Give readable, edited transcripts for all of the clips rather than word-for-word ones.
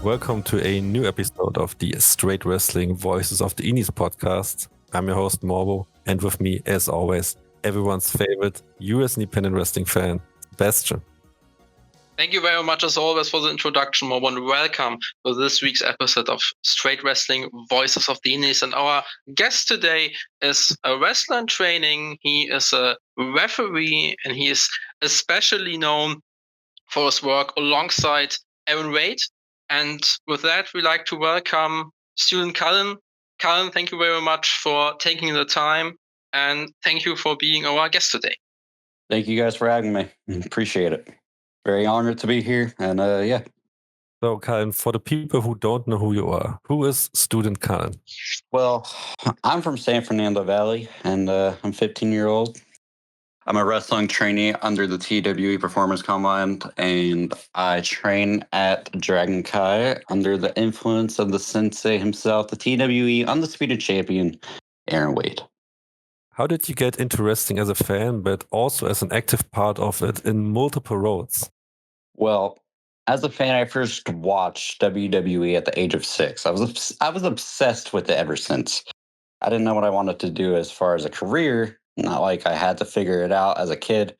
Welcome to a new episode of the Straight Wrestling Voices of the Indies podcast. I'm your host, Morbo, and with me, as always, everyone's favorite US independent wrestling fan, Bastian. Thank you very much, as always, for the introduction, Morbo, and welcome to this week's episode of Straight Wrestling Voices of the Indies. And our guest today is a wrestler in training. He is a referee, and he is especially known for his work alongside Erron Wade. And with that, we'd like to welcome student Cullen. Cullen, thank you very much for taking the time, and thank you for being our guest today. Thank you guys for having me. Appreciate it. Very honored to be here. And yeah. So, Cullen, for the people who don't know who you are, who is student Cullen? Well, I'm from San Fernando Valley, and I'm 15-year-old. I'm a wrestling trainee under the TWE Performance Combine, and I train at Dragon Kai under the influence of the sensei himself, the TWE undisputed champion, Erron Wade. How did you get into wrestling as a fan, but also as an active part of it in multiple roles? Well, as a fan, I first watched WWE at the age of 6. I was obsessed with it ever since. I didn't know what I wanted to do as far as a career. Not like I had to figure it out as a kid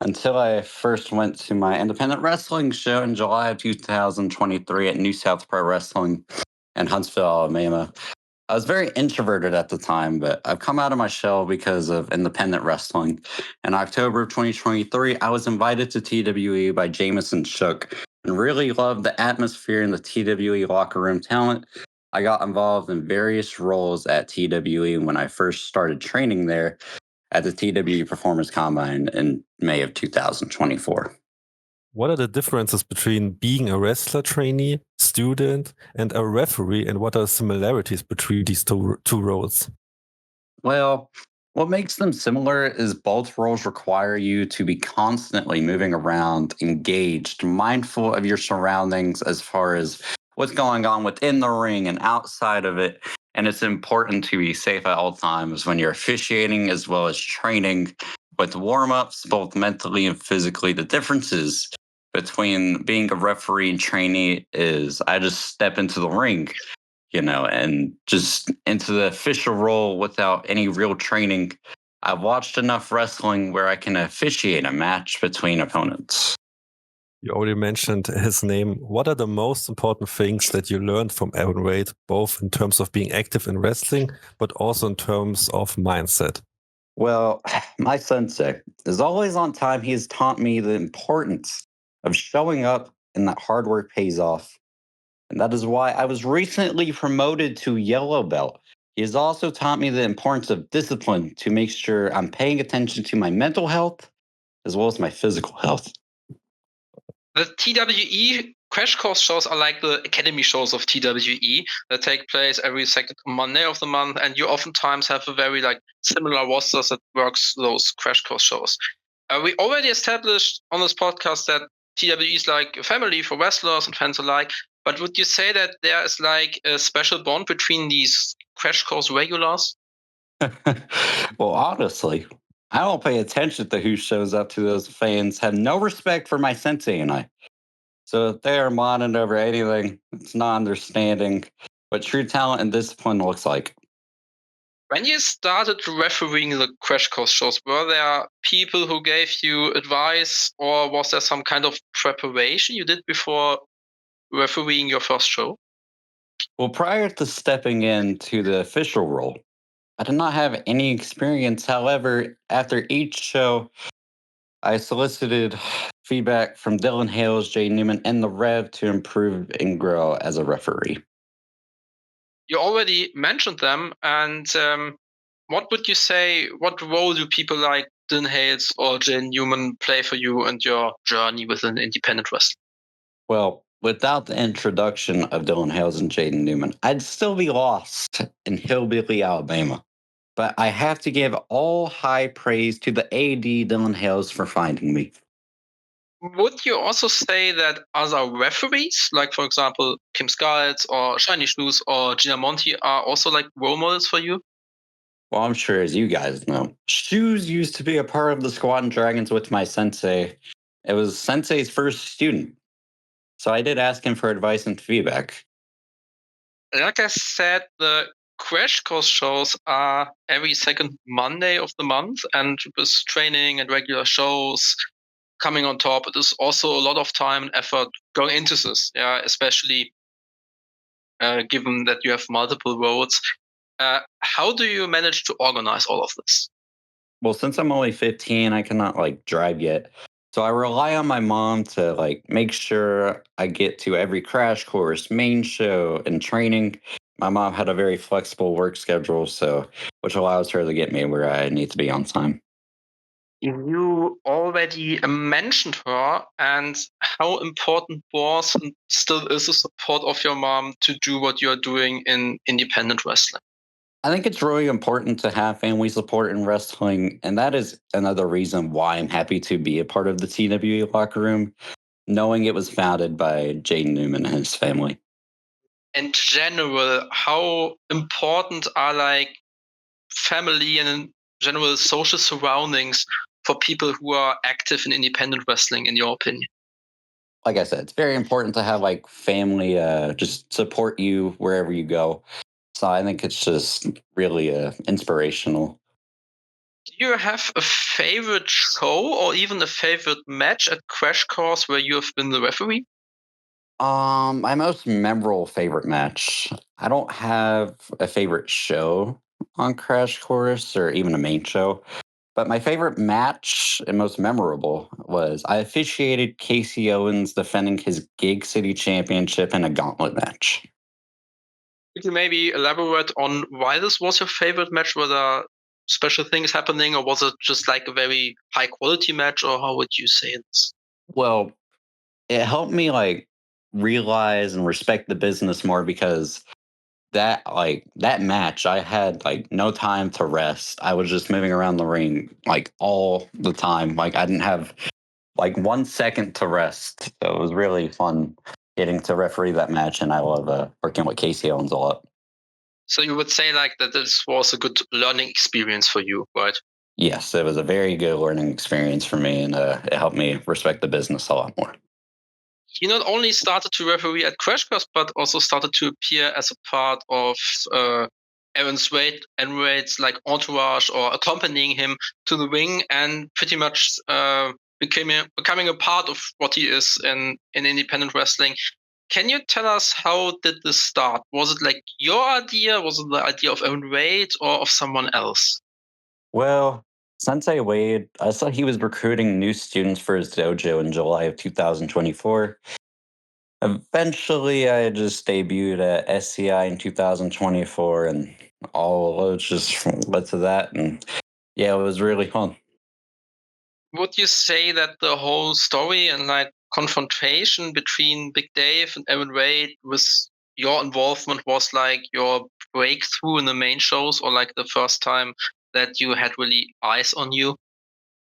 until I first went to my independent wrestling show in July of 2023 at New South Pro Wrestling in Huntsville, Alabama. I was very introverted at the time, but I've come out of my shell because of independent wrestling. In October of 2023, I was invited to TWE by Jameson Shook and really loved the atmosphere in the TWE locker room talent. I got involved in various roles at TWE when I first started training there at the TWE Performance Combine in May of 2024. What are the differences between being a wrestler trainee, student, and a referee, and what are the similarities between these two roles? Well, what makes them similar is both roles require you to be constantly moving around, engaged, mindful of your surroundings as far as what's going on within the ring and outside of it. And it's important to be safe at all times when you're officiating as well as training with warm-ups, both mentally and physically. The differences between being a referee and trainee is I just step into the ring, and just into the official role without any real training. I've watched enough wrestling where I can officiate a match between opponents. You already mentioned his name. What are the most important things that you learned from Erron Wade, both in terms of being active in wrestling, but also in terms of mindset? Well, my sensei is always on time. He has taught me the importance of showing up and that hard work pays off. And that is why I was recently promoted to yellow belt. He has also taught me the importance of discipline to make sure I'm paying attention to my mental health as well as my physical health. The TWE crash course shows are like the academy shows of TWE that take place every second Monday of the month, and you oftentimes have a very similar rosters that works those crash course shows. We already established on this podcast that TWE is like a family for wrestlers and fans alike, but would you say that there is like a special bond between these crash course regulars? Well, honestly, I don't pay attention to who shows up to those fans, have no respect for my sensei and I. So if they are modding over anything, it's not understanding what true talent and discipline looks like. When you started refereeing the crash course shows, were there people who gave you advice, or was there some kind of preparation you did before refereeing your first show? Well, prior to stepping into the official role, I did not have any experience. However, after each show, I solicited feedback from Dylan Hales, Jay Newman, and the Rev to improve and grow as a referee. You already mentioned them, and what would you say, what role do people like Dylan Hales or Jay Newman play for you and your journey within independent wrestling? Well, without the introduction of Dylan Hales and Jaden Newman, I'd still be lost in hillbilly Alabama. But I have to give all high praise to the AD Dylan Hales for finding me. Would you also say that other referees, like for example Kim Scarlett or Shiny Shoes or Gina Monty, are also like role models for you? Well, I'm sure as you guys know, Shoes used to be a part of the Squad and Dragons with my sensei. It was sensei's first student. So I did ask him for advice and feedback. Like I said, the crash course shows are every second Monday of the month, and with training and regular shows coming on top, it is also a lot of time and effort going into this. Yeah, especially given that you have multiple roads. How do you manage to organize all of this? Well, since I'm only 15, I cannot drive yet. So I rely on my mom to make sure I get to every crash course, main show, and training. My mom had a very flexible work schedule, so which allows her to get me where I need to be on time. You already mentioned her, and how important was and still is the support of your mom to do what you're doing in independent wrestling? I think it's really important to have family support in wrestling, and that is another reason why I'm happy to be a part of the TWE locker room, knowing it was founded by Jay Newman and his family. In general, how important are like family and in general social surroundings for people who are active in independent wrestling, in your opinion? Like I said, it's very important to have family just support you wherever you go. So I think it's just really inspirational. Do you have a favorite show or even a favorite match at Crash Course where you have been the referee? My most memorable favorite match. I don't have a favorite show on Crash Course or even a main show, but my favorite match and most memorable was I officiated Casey Owens defending his Gig City Championship in a gauntlet match. Could you maybe elaborate on why this was your favorite match? Were there special things happening, or was it just like a very high quality match, or how would you say this? Well, it helped me realize and respect the business more because that match I had no time to rest. I was just moving around the ring all the time. I didn't have 1 second to rest. So it was really fun getting to referee that match, and I love working with Casey Owens a lot. So you would say like that this was a good learning experience for you, right? Yes, it was a very good learning experience for me, and it helped me respect the business a lot more. He not only started to referee at Crash Course, but also started to appear as a part of Erron Wade's like entourage or accompanying him to the ring, and pretty much becoming a part of what he is in independent wrestling. Can you tell us how did this start? Was it like your idea? Was it the idea of Erron Wade or of someone else? Well, Sensei Wade, I saw he was recruiting new students for his dojo in July of 2024. Eventually, I just debuted at SCI in 2024, and all it just led to that. And yeah, it was really fun. Would you say that the whole story and like confrontation between Big Dave and Erron Wade with your involvement was like your breakthrough in the main shows, or like the first time that you had really eyes on you?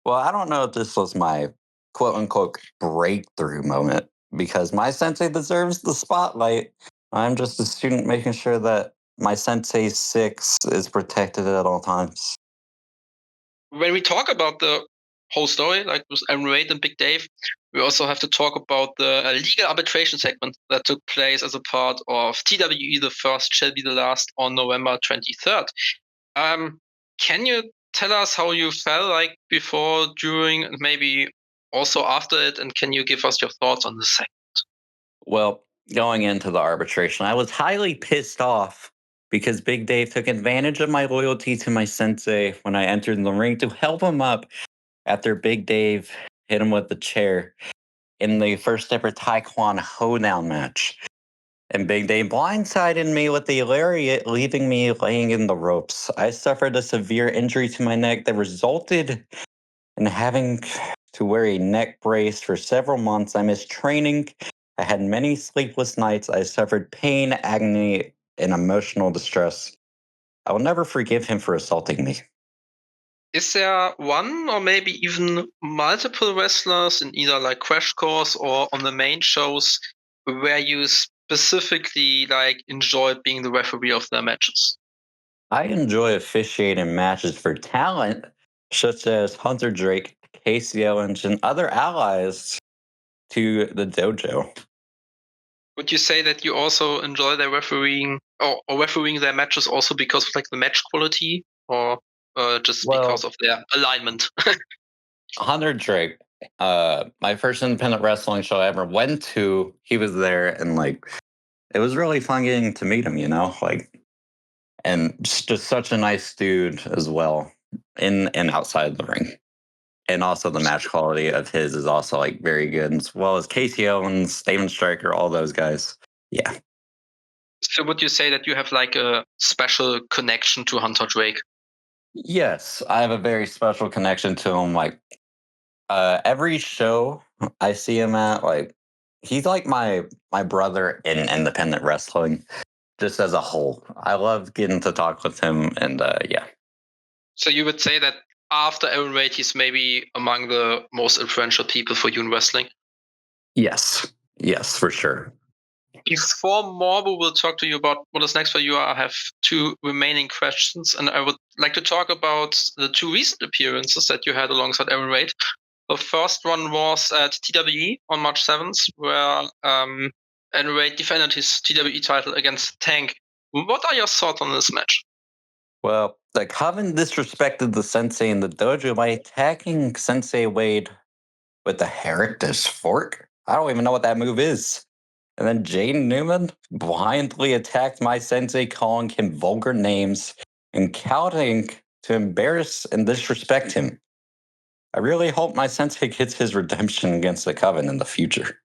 Well, I don't know if this was my quote unquote breakthrough moment because my sensei deserves the spotlight. I'm just a student making sure that my sensei six is protected at all times. When we talk about the whole story, like with Erron Wade and Big Dave, we also have to talk about the legal arbitration segment that took place as a part of TWE The First Shall Be the Last on November 23rd. Can you tell us how you felt like before, during, and maybe also after it? And can you give us your thoughts on this segment? Well, going into the arbitration, I was highly pissed off because Big Dave took advantage of my loyalty to my sensei when I entered the ring to help him up after Big Dave hit him with the chair in the first ever Taekwondo hoedown match. And Big Dave blindsided me with the lariat, leaving me laying in the ropes. I suffered a severe injury to my neck that resulted in having to wear a neck brace for several months. I missed training. I had many sleepless nights. I suffered pain, agony, and emotional distress. I will never forgive him for assaulting me. Is there one or maybe even multiple wrestlers in either like Crash Course or on the main shows where you specifically like enjoy being the referee of their matches? I enjoy officiating matches for talent, such as Hunter Drake, Casey Owens, and other allies to the dojo. Would you say that you also enjoy their refereeing or refereeing their matches also because of like the match quality, or just because of their alignment? Hunter Drake, my first independent wrestling show I ever went to, he was there, and like it was really fun getting to meet him, and just such a nice dude as well, in and outside the ring. And also the match quality of his is also like very good, as well as Casey Owens, Steven Stryker, all those guys. Yeah. So would you say that you have like a special connection to Hunter Drake? Yes, I have a very special connection to him. Like every show I see him at, like he's like my brother in independent wrestling, just as a whole. I love getting to talk with him, and yeah. So you would say that after Erron Wade, he's maybe among the most influential people for you in wrestling? Yes, for sure. Before Morbo will talk to you about what is next for you, I have two remaining questions, and I would like to talk about the two recent appearances that you had alongside Erron Wade. The first one was at TWE on March 7th, where Erron Wade defended his TWE title against Tank. What are your thoughts on this match? Well, the Coven disrespected the sensei in the dojo by attacking Sensei Wade with the Heractus Fork. I don't even know what that move is. And then Jane Newman blindly attacked my sensei, calling him vulgar names and counting to embarrass and disrespect him. I really hope my sensei gets his redemption against the Coven in the future.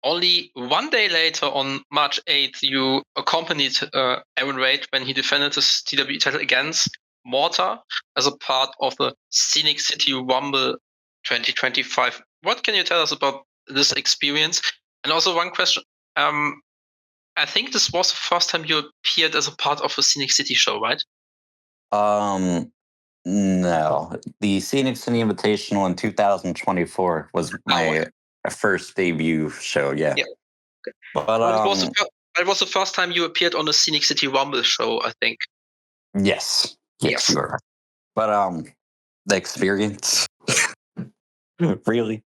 Only one day later, on March 8th, you accompanied Erron Wade when he defended his TWE title against Mortar as a part of the Scenic City Rumble 2025. What can you tell us about this experience? And also one question. I think this was the first time you appeared as a part of a Scenic City show, right? No. The Scenic City Invitational in 2024 was my first debut show, yeah. But it was the first time you appeared on a Scenic City Rumble show, I think. Yes, you are right. But the experience, really.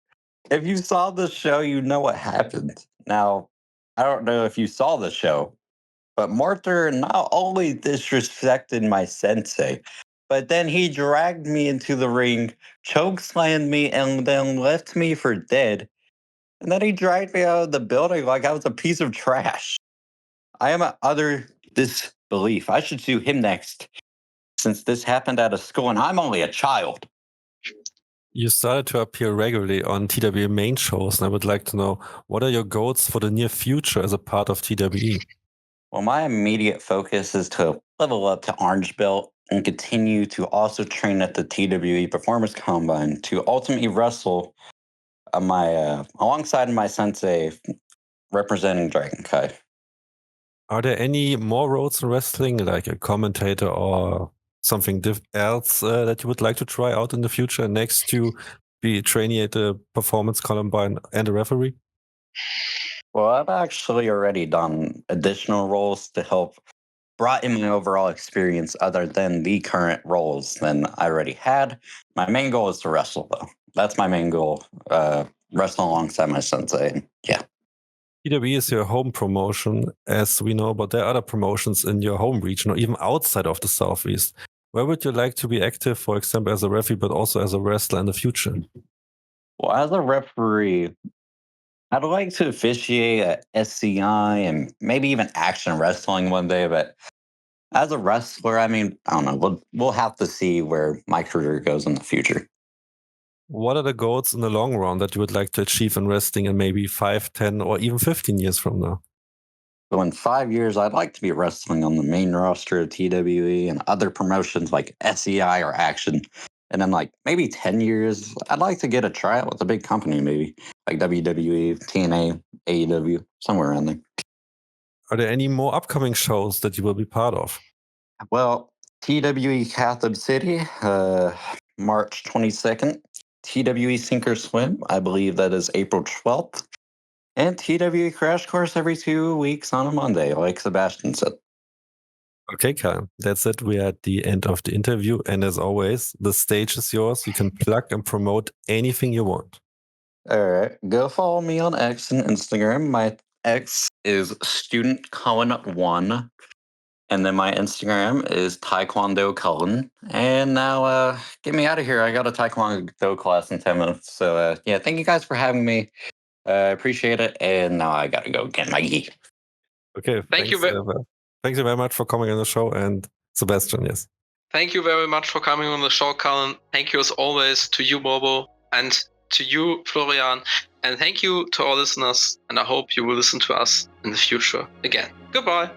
If you saw the show, you know what happened. Now, I don't know if you saw the show, but Mortar not only disrespected my sensei, but then he dragged me into the ring, chokeslammed me, and then left me for dead. And then he dragged me out of the building like I was a piece of trash. I am at utter disbelief. I should sue him next, since this happened at a school and I'm only a child. You started to appear regularly on TWE main shows, and I would like to know, what are your goals for the near future as a part of TWE? Well, my immediate focus is to level up to Orange Belt and continue to also train at the TWE Performance Combine to ultimately wrestle alongside my sensei representing Dragon Kai. Are there any more roles in wrestling, like a commentator or something else that you would like to try out in the future next to be a trainee at the Performance Combine and a referee? Well, I've actually already done additional roles to help broaden my overall experience other than the current roles than I already had. My main goal is to wrestle, though. That's my main goal, wrestle alongside my sensei. Yeah. TWE is your home promotion, as we know, but there are other promotions in your home region or even outside of the Southeast. Where would you like to be active, for example, as a referee, but also as a wrestler in the future? Well, as a referee, I'd like to officiate at SCI and maybe even action wrestling one day. But as a wrestler, I mean, I don't know. We'll have to see where my career goes in the future. What are the goals in the long run that you would like to achieve in wrestling in maybe 5, 10, or even 15 years from now? So in 5 years, I'd like to be wrestling on the main roster of TWE and other promotions like SEI or Action. And then like maybe 10 years, I'd like to get a tryout with a big company, maybe like WWE, TNA, AEW, somewhere around there. Are there any more upcoming shows that you will be part of? Well, TWE Catholic City, March 22nd. TWE Sink or Swim, I believe that is April 12th. And TWE Crash Course every 2 weeks on a Monday, like Sebastian said. Okay, Kyle, that's it. We're at the end of the interview. And as always, the stage is yours. You can plug and promote anything you want. All right. Go follow me on X and Instagram. My X is student Cullen1. And then my Instagram is Taekwondo Cullen. And now get me out of here. I got a Taekwondo class in 10 minutes. So yeah, thank you guys for having me. Appreciate it. And now I got to go get my gi. Okay, Thank you. Thank you very much for coming on the show. And Sebastian, yes. Thank you very much for coming on the show, Cullen. Thank you as always to you, Bobo, and to you, Florian. And thank you to our listeners. And I hope you will listen to us in the future again. Goodbye.